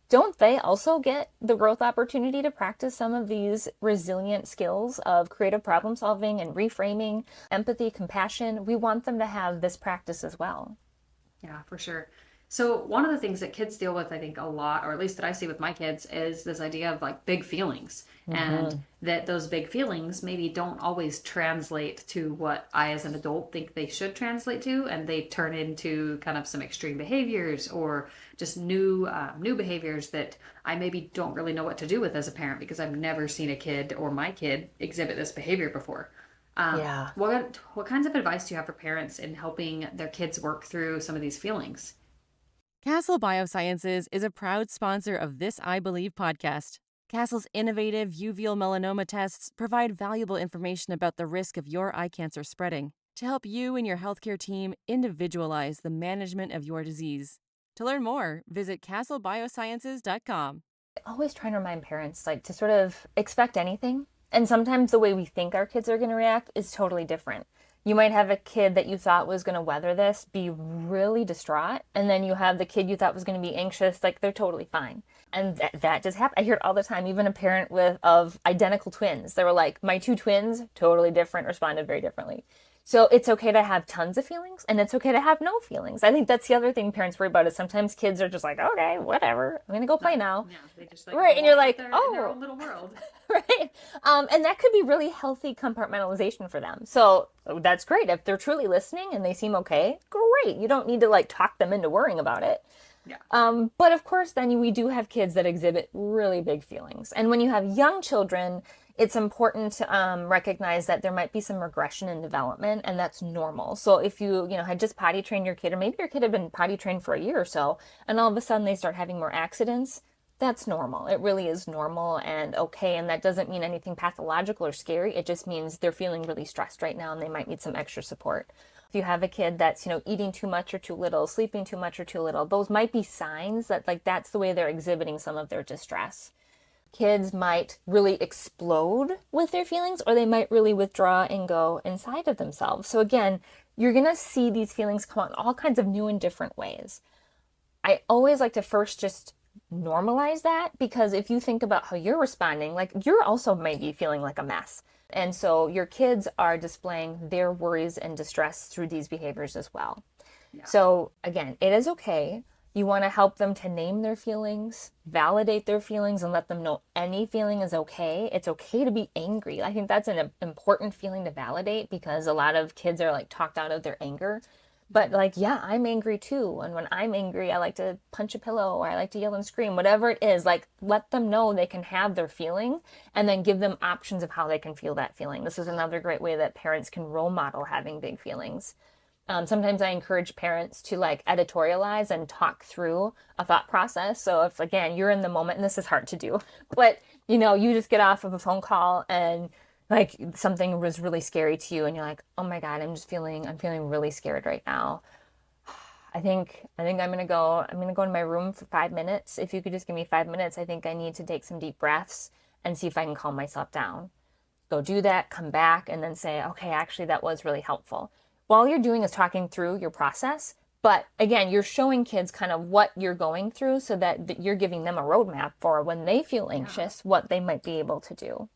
don't they also get the growth opportunity to practice some of these resilient skills of creative Yeah. problem solving and reframing, empathy, compassion? We want them to have this practice as well. Yeah, for sure. So one of the things that kids deal with, I think, a lot, or at least that I see with my kids, is this idea of like big feelings, and Hmm. that those big feelings maybe don't always translate to what I, as an adult, think they should translate to, and they turn into kind of some extreme behaviors or just new behaviors that I maybe don't really know what to do with as a parent because I've never seen a kid or my kid exhibit this behavior before. Yeah. What kinds of advice do you have for parents in helping their kids work through some of these feelings? Castle Biosciences is a proud sponsor of this I Believe podcast. Castle's innovative uveal melanoma tests provide valuable information about the risk of your eye cancer spreading to help you and your healthcare team individualize the management of your disease. To learn more, visit castlebiosciences.com. Always trying to remind parents like to sort of expect anything. And sometimes the way we think our kids are going to react is totally different. You might have a kid that you thought was going to weather this be really distraught, and then you have the kid you thought was going to be anxious, like they're totally fine. And that just happens. I hear it all the time. Even a parent with of identical twins, they were like, my two twins, totally different, responded very differently. So it's okay to have tons of feelings and it's okay to have no feelings. I think that's the other thing parents worry about is sometimes kids are just like, okay, whatever, I'm gonna go play now. Yeah, they just like Right. go And you're off with like, their in their oh, own little world. right. And that could be really healthy compartmentalization for them. So that's great. If they're truly listening and they seem okay, great. You don't need to like talk them into worrying about it. Yeah. But of course, then we do have kids that exhibit really big feelings. And when you have young children, it's important to recognize that there might be some regression in development, and that's normal. So if you had just potty trained your kid, or maybe your kid had been potty trained for a year or so, and all of a sudden they start having more accidents, that's normal. It really is normal and okay. And that doesn't mean anything pathological or scary. It just means they're feeling really stressed right now and they might need some extra support. If you have a kid that's, eating too much or too little, sleeping too much or too little, those might be signs that like that's the way they're exhibiting some of their distress. Kids might really explode with their feelings or they might really withdraw and go inside of themselves. So again, you're going to see these feelings come out in all kinds of new and different ways. I always like to first just normalize that because if you think about how you're responding, like you're also maybe feeling like a mess. And so your kids are displaying their worries and distress through these behaviors as well. Yeah. So again, it is okay. You want to help them to name their feelings, validate their feelings, and let them know any feeling is okay. It's okay to be angry. I think that's an important feeling to validate because a lot of kids are like talked out of their anger. But like, yeah, I'm angry too. And when I'm angry, I like to punch a pillow or I like to yell and scream, whatever it is, like let them know they can have their feeling and then give them options of how they can feel that feeling. This is another great way that parents can role model having big feelings. Sometimes I encourage parents to like editorialize and talk through a thought process. So if again you're in the moment, and this is hard to do, but you just get off of a phone call and like something was really scary to you, and you're like, oh my God, I'm feeling really scared right now. I think I'm gonna go in my room for 5 minutes. If you could just give me 5 minutes, I think I need to take some deep breaths and see if I can calm myself down. Go do that, come back, and then say, okay, actually, that was really helpful. All you're doing is talking through your process. But again, you're showing kids kind of what you're going through so that you're giving them a roadmap for when they feel Yeah. anxious, what they might be able to do.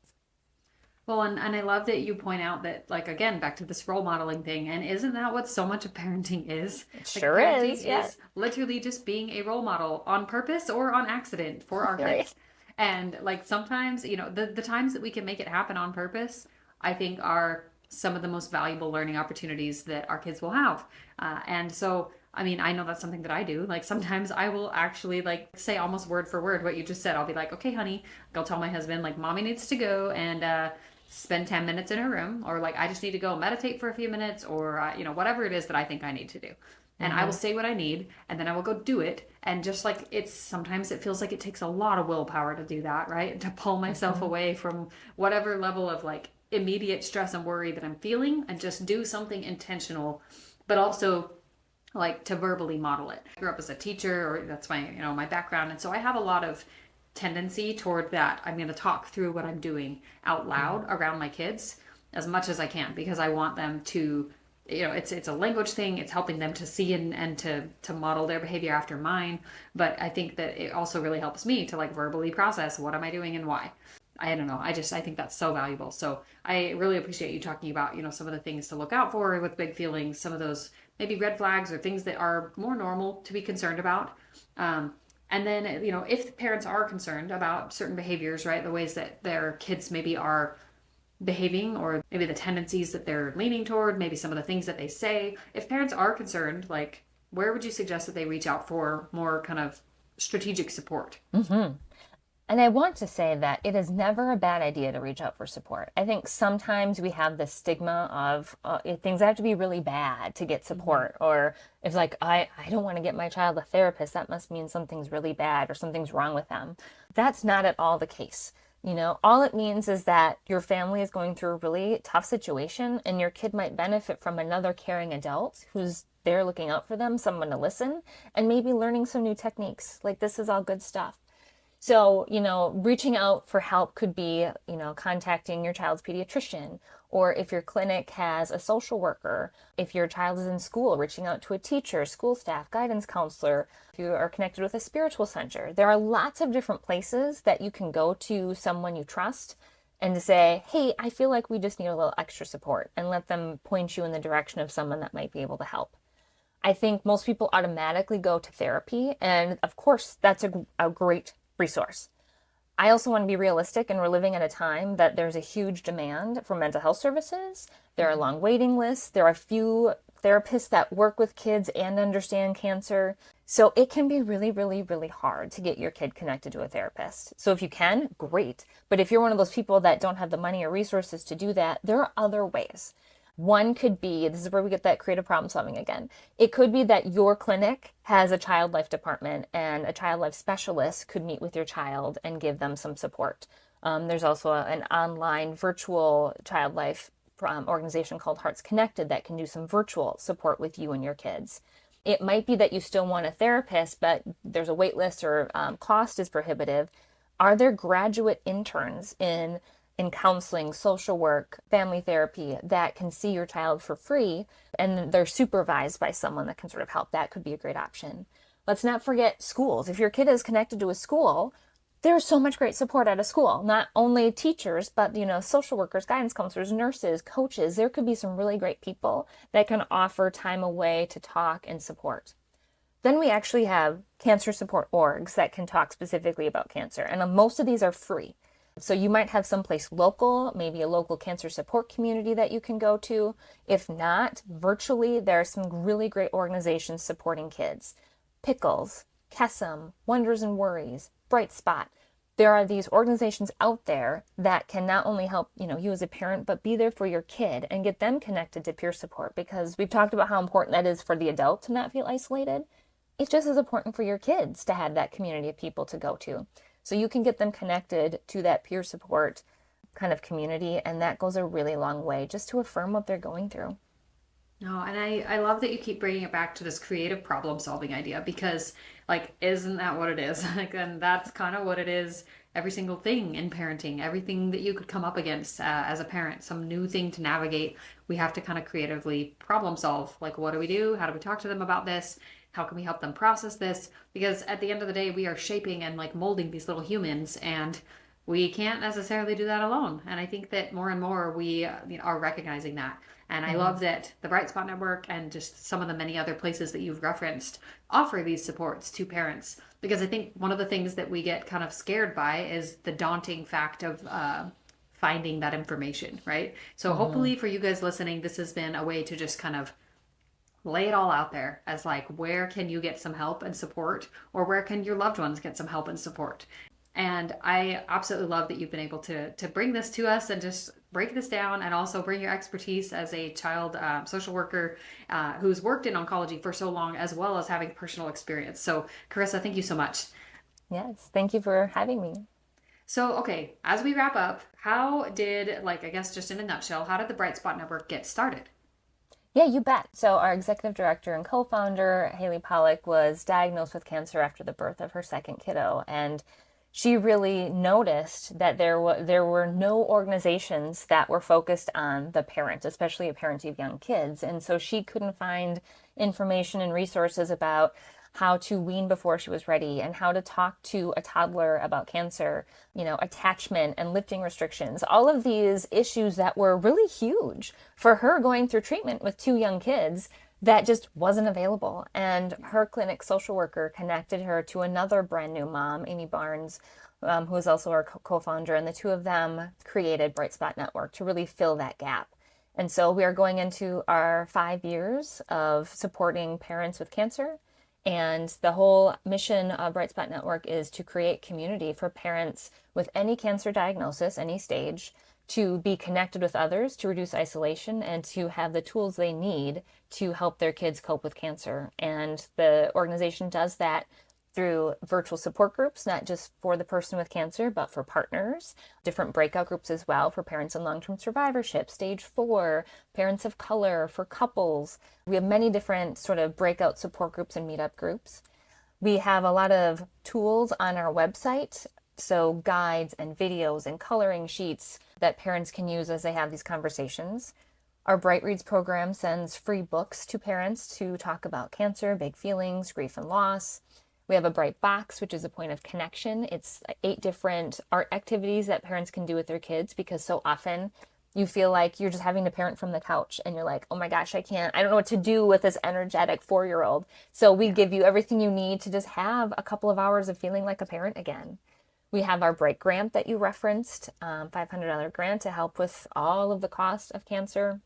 Well, and I love that you point out that, like, again, back to this role modeling thing. And isn't that what so much of parenting is? It Like, sure is, parenting yeah. is literally just being a role model on purpose or on accident for our Right. kids. And, like, sometimes, the times that we can make it happen on purpose, I think are some of the most valuable learning opportunities that our kids will have. And so I mean, I know that's something that I do. Like sometimes I will actually like say almost word for word what you just said. I'll be like, okay, honey, I'll tell my husband like mommy needs to go and spend 10 minutes in her room, or like I just need to go meditate for a few minutes, or whatever it is that I think I need to do. And I will say what I need, and then I will go do it. And just like sometimes it feels like it takes a lot of willpower to do that, right? To pull myself away from whatever level of like immediate stress and worry that I'm feeling and just do something intentional, but also like to verbally model it. I grew up as a teacher, or that's my background, and so I have a lot of tendency toward that. I'm going to talk through what I'm doing out loud around my kids as much as I can, because I want them to, it's a language thing. It's helping them to see and to model their behavior after mine. But I think that it also really helps me to like verbally process what am I doing and why. I don't know. I think that's so valuable. So I really appreciate you talking about, some of the things to look out for with big feelings, some of those maybe red flags or things that are more normal to be concerned about. And then, if the parents are concerned about certain behaviors, right, the ways that their kids maybe are behaving, or maybe the tendencies that they're leaning toward, maybe some of the things that they say, if parents are concerned, like, where would you suggest that they reach out for more kind of strategic support? And I want to say that it is never a bad idea to reach out for support. I think sometimes we have this stigma of things have to be really bad to get support, or if like, I don't want to get my child a therapist, that must mean something's really bad or something's wrong with them. That's not at all the case. All it means is that your family is going through a really tough situation, and your kid might benefit from another caring adult who's there looking out for them, someone to listen, and maybe learning some new techniques. Like, this is all good stuff. So, reaching out for help could be, contacting your child's pediatrician, or if your clinic has a social worker, if your child is in school, reaching out to a teacher, school staff, guidance counselor, if you are connected with a spiritual center. There are lots of different places that you can go to someone you trust and to say, hey, I feel like we just need a little extra support, and let them point you in the direction of someone that might be able to help. I think most people automatically go to therapy, and of course, that's a great resource. I also want to be realistic, and we're living at a time that there's a huge demand for mental health services. There are long waiting lists. There are few therapists that work with kids and understand cancer. So it can be really, really, really hard to get your kid connected to a therapist. So if you can, great. But if you're one of those people that don't have the money or resources to do that, there are other ways. One could be, this is where we get that creative problem solving again. It could be that your clinic has a child life department, and a child life specialist could meet with your child and give them some support. There's also an online virtual child life organization called Hearts Connected that can do some virtual support with you and your kids. It might be that you still want a therapist, but there's a wait list, or cost is prohibitive. Are there graduate interns in counseling, social work, family therapy that can see your child for free, and they're supervised by someone that can sort of help? That could be a great option. Let's not forget schools. If your kid is connected to a school, there's so much great support at a school. Not only teachers, but social workers, guidance counselors, nurses, coaches. There could be some really great people that can offer time away to talk and support. Then we actually have cancer support orgs that can talk specifically about cancer, and most of these are free. So you might have someplace local, maybe a local cancer support community that you can go to. If not, virtually, there are some really great organizations supporting kids. Pickles, Kesem, Wonders and Worries, Bright Spot. There are these organizations out there that can not only help, you as a parent, but be there for your kid and get them connected to peer support, because we've talked about how important that is for the adult to not feel isolated. It's just as important for your kids to have that community of people to go to. So you can get them connected to that peer support kind of community, and that goes a really long way just to affirm what they're going through. No, and I love that you keep bringing it back to this creative problem solving idea, because like, isn't that what it is? Like, and that's kind of what it is. Every single thing in parenting, everything that you could come up against as a parent, some new thing to navigate, we have to kind of creatively problem solve. Like, what do we do? How do we talk to them about this? How can we help them process this? Because at the end of the day, we are shaping and like molding these little humans, and we can't necessarily do that alone. And I think that more and more we are recognizing that. And I love that the Bright Spot Network and just some of the many other places that you've referenced offer these supports to parents. Because I think one of the things that we get kind of scared by is the daunting fact of finding that information, right? So hopefully for you guys listening, this has been a way to just kind of lay it all out there as like, where can you get some help and support, or where can your loved ones get some help and support? And I absolutely love that you've been able to bring this to us and just break this down, and also bring your expertise as a child social worker who's worked in oncology for so long, as well as having personal experience. So, Carissa, thank you so much. Yes, thank you for having me. So, okay, as we wrap up, how did, like, I guess just in a nutshell, how did the Bright Spot Network get started? Yeah, you bet. So, our executive director and co founder, Haley Pollock, was diagnosed with cancer after the birth of her second kiddo. And she really noticed that there were no organizations that were focused on the parent, especially a parent of young kids. And so she couldn't find information and resources about how to wean before she was ready, and how to talk to a toddler about cancer, attachment and lifting restrictions, all of these issues that were really huge for her going through treatment with two young kids that just wasn't available. And her clinic social worker connected her to another brand new mom, Amy Barnes, who is also our co-founder, and the two of them created Bright Spot Network to really fill that gap. And so we are going into our 5 years of supporting parents with cancer. And the whole mission of Bright Spot Network is to create community for parents with any cancer diagnosis, any stage, to be connected with others, to reduce isolation, and to have the tools they need to help their kids cope with cancer. And the organization does that through virtual support groups, not just for the person with cancer, but for partners, different breakout groups as well for parents in long-term survivorship, stage 4, parents of color, for couples. We have many different sort of breakout support groups and meetup groups. We have a lot of tools on our website, so guides and videos and coloring sheets that parents can use as they have these conversations. Our Bright Reads program sends free books to parents to talk about cancer, big feelings, grief and loss. We have a Bright Box, which is a point of connection. It's 8 different art activities that parents can do with their kids, because so often you feel like you're just having to parent from the couch and you're like, oh my gosh, I don't know what to do with this energetic 4-year-old. So we give you everything you need to just have a couple of hours of feeling like a parent again. We have our Bright Grant that you referenced, $500 grant to help with all of the cost of cancer.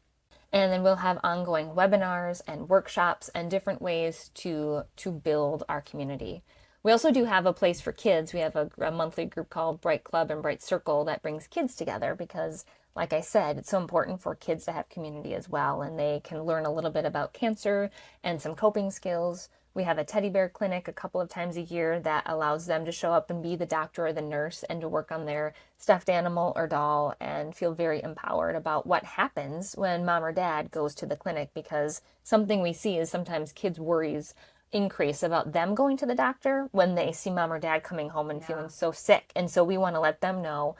And then we'll have ongoing webinars and workshops and different ways to build our community. We also do have a place for kids. We have a monthly group called Bright Club and Bright Circle that brings kids together because, like I said, it's so important for kids to have community as well, and they can learn a little bit about cancer and some coping skills. We have a teddy bear clinic a couple of times a year that allows them to show up and be the doctor or the nurse and to work on their stuffed animal or doll and feel very empowered about what happens when mom or dad goes to the clinic, because something we see is sometimes kids' worries increase about them going to the doctor when they see mom or dad coming home and feeling so sick. And so we want to let them know,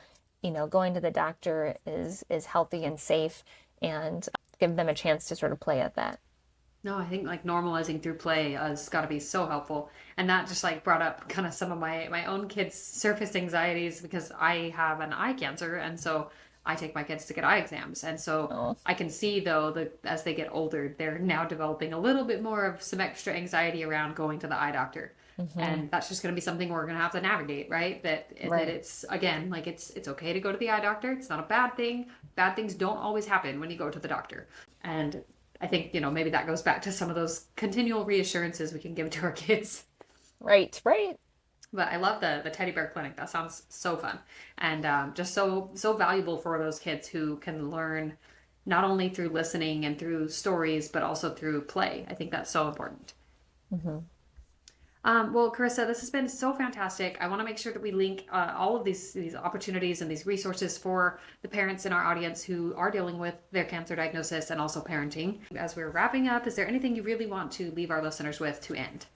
going to the doctor is healthy and safe, and give them a chance to sort of play at that. No, I think like normalizing through play has got to be so helpful. And that just like brought up kind of some of my own kids' surface anxieties, because I have an eye cancer, and so I take my kids to get eye exams. And so Oh. I can see though that as they get older, they're now developing a little bit more of some extra anxiety around going to the eye doctor. And that's just going to be something we're going to have to navigate, right? That Right. it's again like it's okay to go to the eye doctor. It's not a bad thing. Bad things don't always happen when you go to the doctor. And I think, maybe that goes back to some of those continual reassurances we can give to our kids. Right, right. But I love the teddy bear clinic. That sounds so fun, and just so valuable for those kids who can learn not only through listening and through stories, but also through play. I think that's so important. Mm-hmm. Well, Carissa, this has been so fantastic. I want to make sure that we link all of these opportunities and these resources for the parents in our audience who are dealing with their cancer diagnosis and also parenting. As we're wrapping up, is there anything you really want to leave our listeners with to end?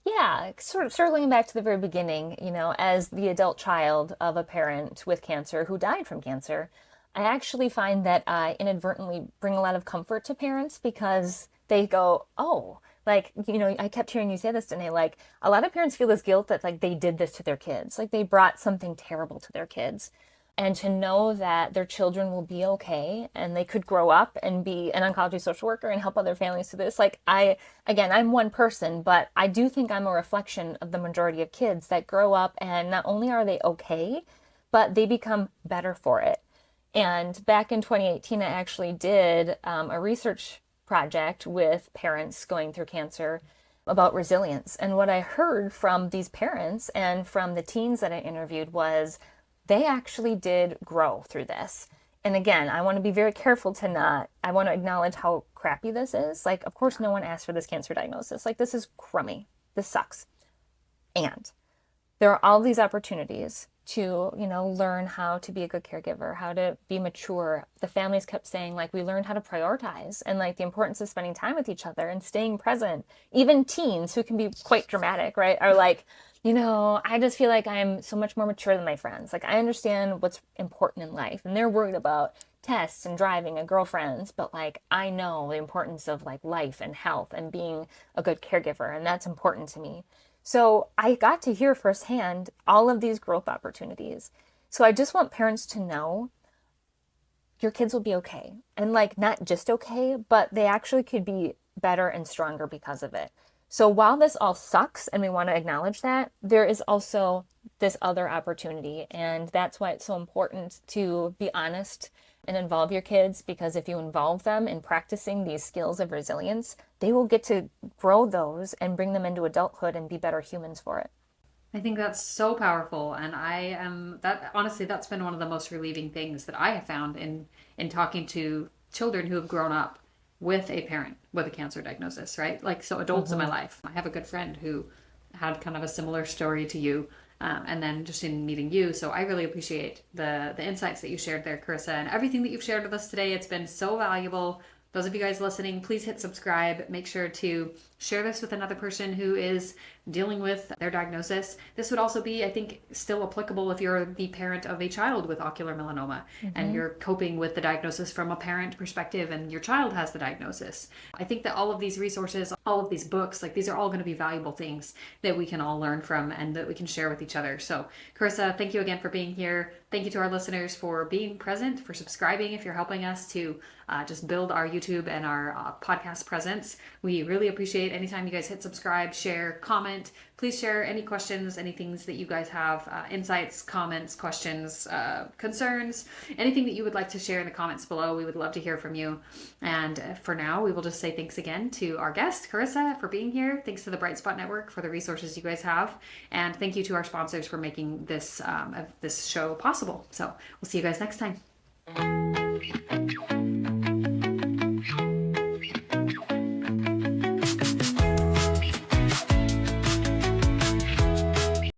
Yeah, sort of circling back to the very beginning, as the adult child of a parent with cancer who died from cancer, I actually find that I inadvertently bring a lot of comfort to parents, because they go, oh, like, I kept hearing you say this, Danae, like a lot of parents feel this guilt that like they did this to their kids, like they brought something terrible to their kids. And to know that their children will be okay and they could grow up and be an oncology social worker and help other families through this. Like I'm one person, but I do think I'm a reflection of the majority of kids that grow up and not only are they okay, but they become better for it. And back in 2018, I actually did a research project with parents going through cancer about resilience. And what I heard from these parents and from the teens that I interviewed was they actually did grow through this. And again, I want to be very careful I want to acknowledge how crappy this is. Like, of course, no one asked for this cancer diagnosis. Like, this is crummy. This sucks. And there are all these opportunities to, learn how to be a good caregiver, how to be mature. The families kept saying, like, we learned how to prioritize and like the importance of spending time with each other and staying present. Even teens who can be quite dramatic, right, are like, I just feel like I'm so much more mature than my friends. Like, I understand what's important in life, and they're worried about tests and driving and girlfriends, but like, I know the importance of like life and health and being a good caregiver, and that's important to me. So I got to hear firsthand all of these growth opportunities. So I just want parents to know your kids will be okay. And like, not just okay, but they actually could be better and stronger because of it. So while this all sucks and we want to acknowledge that, there is also this other opportunity. And that's why it's so important to be honest and involve your kids, because if you involve them in practicing these skills of resilience, they will get to grow those and bring them into adulthood and be better humans for it. I think that's so powerful, and honestly, that's been one of the most relieving things that I have found in talking to children who have grown up with a parent with a cancer diagnosis, right? Like, so adults in my life. I have a good friend who had kind of a similar story to you, and then just in meeting you. So I really appreciate the insights that you shared there, Carissa, and everything that you've shared with us today. It's been so valuable. Those of you guys listening, please hit subscribe. Make sure to share this with another person who is dealing with their diagnosis. This would also be, I think, still applicable if you're the parent of a child with ocular melanoma and you're coping with the diagnosis from a parent perspective and your child has the diagnosis. I think that all of these resources, all of these books, like, these are all going to be valuable things that we can all learn from and that we can share with each other. So Carissa, thank you again for being here. Thank you to our listeners for being present, for subscribing if you're helping us to just build our YouTube and our podcast presence. We really appreciate anytime you guys hit subscribe, share, comment. Please share any questions, any things that you guys have, insights, comments, questions, concerns, anything that you would like to share in the comments below. We would love to hear from you. And for now, we will just say thanks again to our guest, Carissa, for being here. Thanks to the Bright Spot Network for the resources you guys have. And thank you to our sponsors for making this show possible. So we'll see you guys next time.